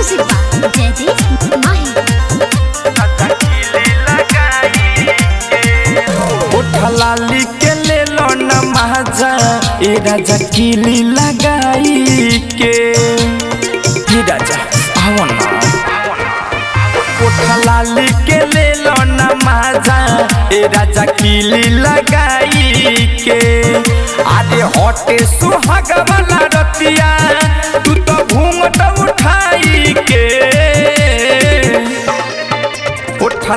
Music by Jaydeep माही। लाली के ले लो न महाजा ए राजा कीली लगाई के राजा आओ ना लाली के ले लो न महाजा ए राजा कीली लगाई के आधे हटे सुहाग वाला रतिया तू तो घूंघट उठाई के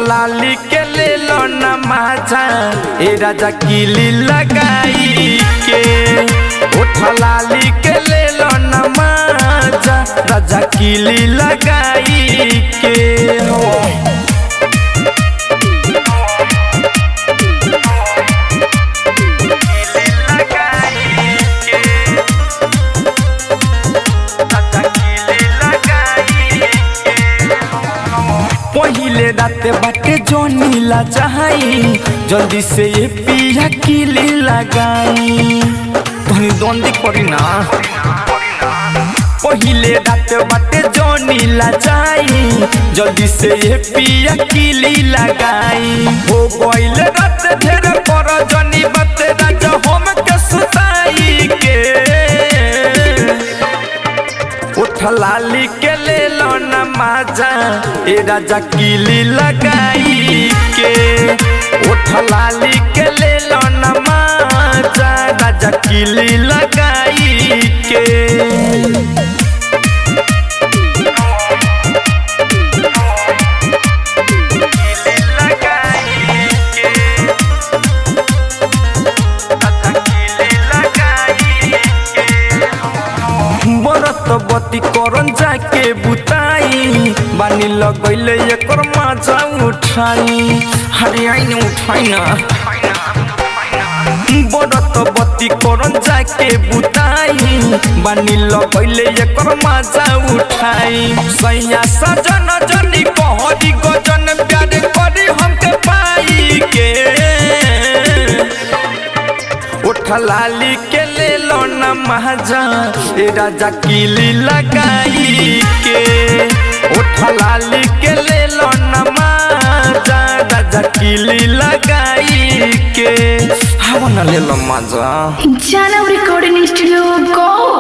लाली के ले लो न माजा ए राजा कीली लगाई के लाली के ले लो न माजा राजा कीली लगाई के पहिले रात बाटे जो नीला चाही जल्दी से ये पिया कीली लगाई धनी दोंदी करी ना पहिले रात बाटे जो नीला चाही जल्दी से ये पिया कीली लगाई हो गइल रात ढेर पर जनी बात राजा हम के सुताई के लाली के ले लो न माजा ए राजा कीली लगाई के लाली के ले लो न माजा राजा कीली लगाई के बत्ती करन जाके बुताई बानी लगैले एकर मजा उठाई हरे आई ने उठाई ना बड़त बत्ती करन जाके बुताई बानी लगैले एकर मजा उठाई सैया सजन जनी कहरी गजन प्यार करी हमके पाई के लाली के ले लो न महाजा ए राजा कीली लगाई के लाली के ले लो न महाजा राजा कीली लगाई के हाँ ना ले लो मजा जानव रिकॉर्डिंग स्टूडियो गो।